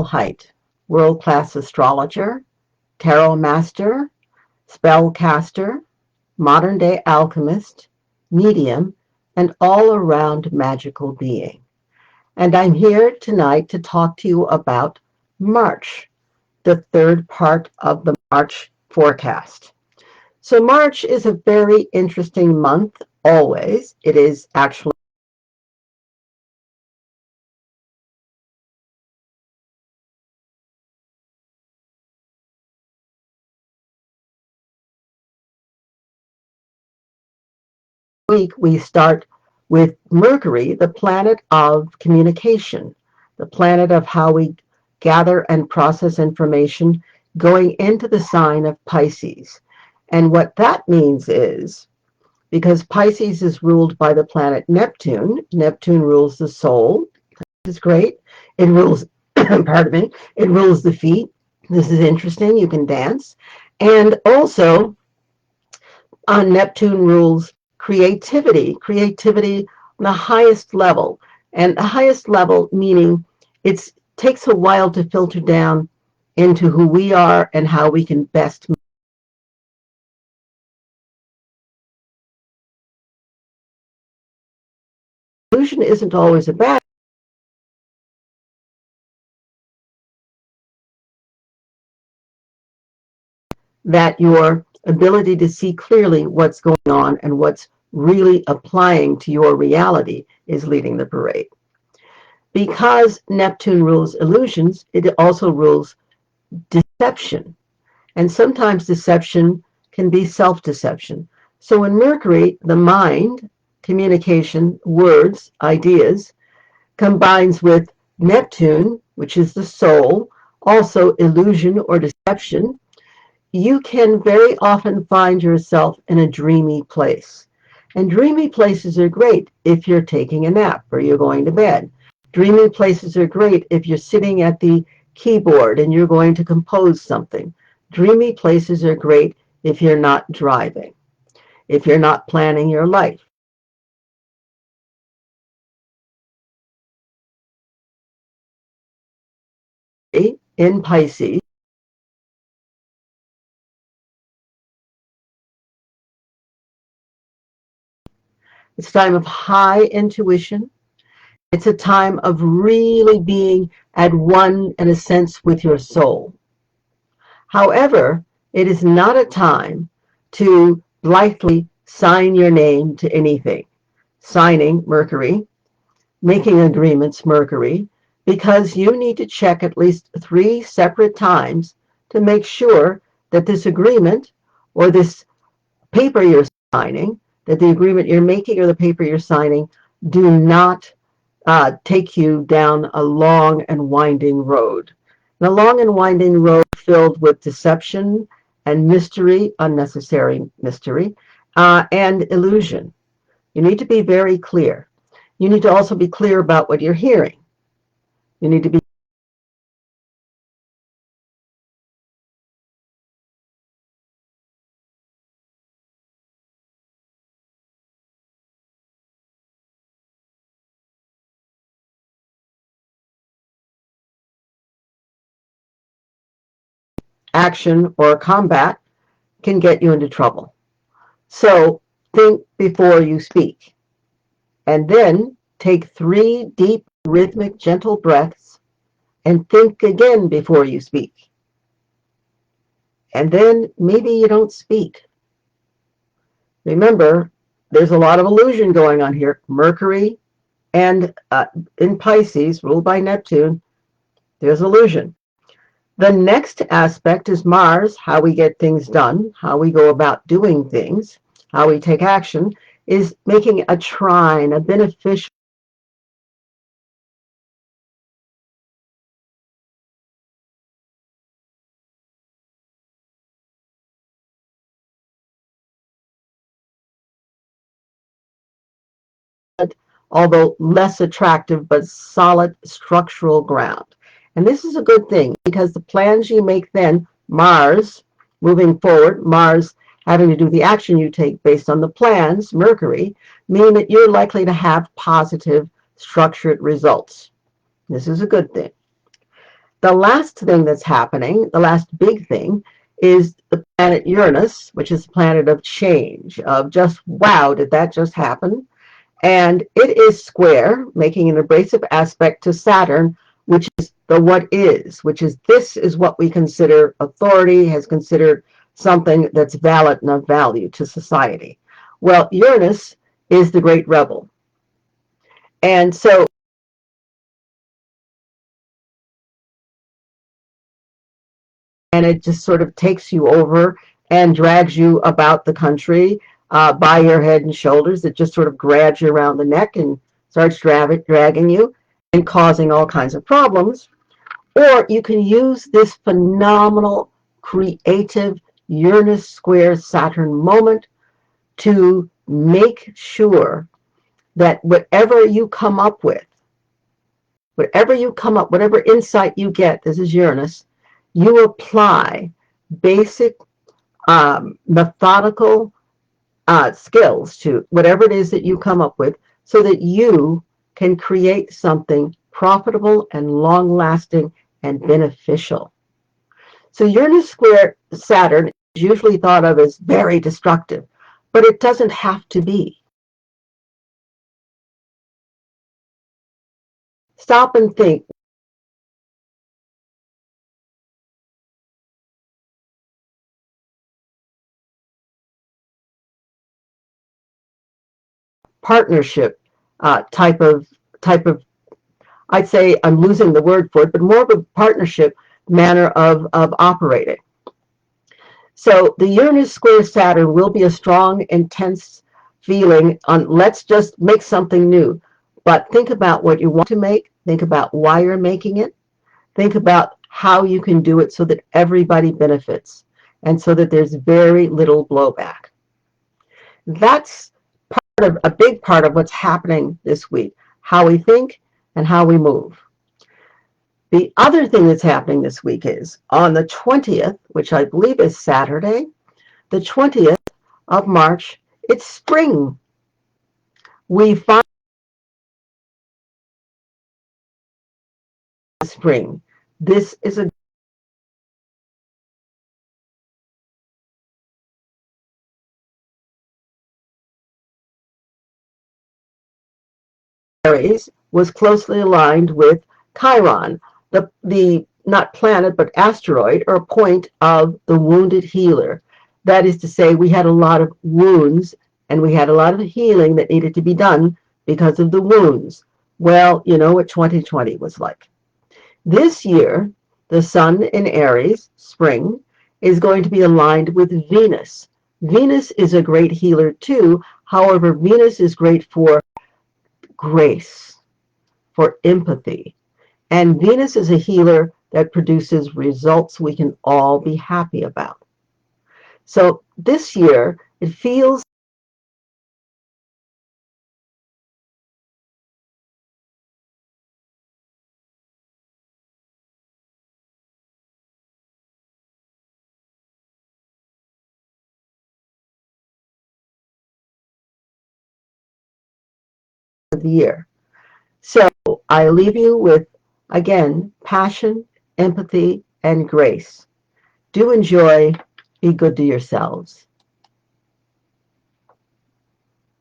Hite, world-class astrologer, tarot master, spellcaster, modern-day alchemist, medium, and all-around magical being. And I'm here tonight to talk to you about March, the third part of the March forecast. So March is a very interesting month always. It is actually week we start with Mercury, the planet of communication, the planet of how we gather and process information going into the sign of Pisces. And what that means is, because Pisces is ruled by the planet Neptune, Neptune rules the soul. This is great. It rules, pardon me, it rules the feet. This is interesting. You can dance. And also, Neptune rules creativity on the highest level. And the highest level meaning it takes a while to filter down into who we are and how we can best. Illusion isn't always a bad. That your ability to see clearly what's going on and what's really applying to your reality is leading the parade. Because Neptune rules illusions, it also rules deception. And sometimes deception can be self-deception. So in Mercury, the mind, communication, words, ideas, combines with Neptune, which is the soul, also illusion or deception, you can very often find yourself in a dreamy place. And dreamy places are great if you're taking a nap or you're going to bed. Dreamy places are great if you're sitting at the keyboard and you're going to compose something. Dreamy places are great if you're not driving, if you're not planning your life. In Pisces, it's a time of high intuition. It's a time of really being at one, in a sense, with your soul. However, it is not a time to blithely sign your name to anything. Signing, Mercury, making agreements, Mercury, because you need to check at least 3 separate times to make sure that this agreement or this paper you're signing, that the agreement you're making or the paper you're signing do not take you down a long and winding road. And a long and winding road filled with deception and mystery, unnecessary mystery, and illusion. You need to be very clear. You need to also be clear about what you're hearing. You need to be action or combat can get you into trouble. So think before you speak. And then take 3 deep, rhythmic, gentle breaths and think again before you speak. And then maybe you don't speak. Remember, there's a lot of illusion going on here. Mercury and in Pisces, ruled by Neptune, there's illusion. The next aspect is Mars, how we get things done, how we go about doing things, how we take action, is making a trine, a beneficial although less attractive, but solid structural ground. And this is a good thing because the plans you make then, Mars, moving forward, Mars having to do the action you take based on the plans, Mercury, mean that you're likely to have positive, structured results. This is a good thing. The last thing that's happening, the last big thing, is the planet Uranus, which is the planet of change, of just, wow, did that just happen? And it is square, making an abrasive aspect to Saturn, which is the what is, which is this is what we consider authority, has considered something that's valid and of value to society. Well, Uranus is the great rebel. And so, and it just sort of takes you over and drags you about the country by your head and shoulders. It just sort of grabs you around the neck and starts dragging you and causing all kinds of problems. Or you can use this phenomenal, creative Uranus square Saturn moment to make sure that whatever you come up with, whatever insight you get, this is Uranus, you apply basic methodical skills to whatever it is that you come up with so that you can create something profitable and long-lasting and beneficial. So Uranus square Saturn is usually thought of as very destructive, but it doesn't have to be. Stop and think. Partnership type of I'd say I'm losing the word for it, but more of a partnership manner of operating. So the Uranus square Saturn will be a strong, intense feeling on let's just make something new. But think about what you want to make. Think about why you're making it. Think about how you can do it so that everybody benefits and so that there's very little blowback. That's a big part of what's happening this week, how we think and how we move. The other thing that's happening this week is on the 20th, which I believe is Saturday, the 20th of March, it's spring. We find spring. This is a Aries was closely aligned with Chiron, the not planet but asteroid or point of the wounded healer. That is to say, we had a lot of wounds and we had a lot of healing that needed to be done because of the wounds. Well, you know what 2020 was like. This year, the sun in Aries, spring, is going to be aligned with Venus. Venus is a great healer too. However, Venus is great for grace, for empathy. And Venus is a healer that produces results we can all be happy about. So this year, it feels of the year. So I leave you with, again, passion, empathy, and grace. Do enjoy, be good to yourselves.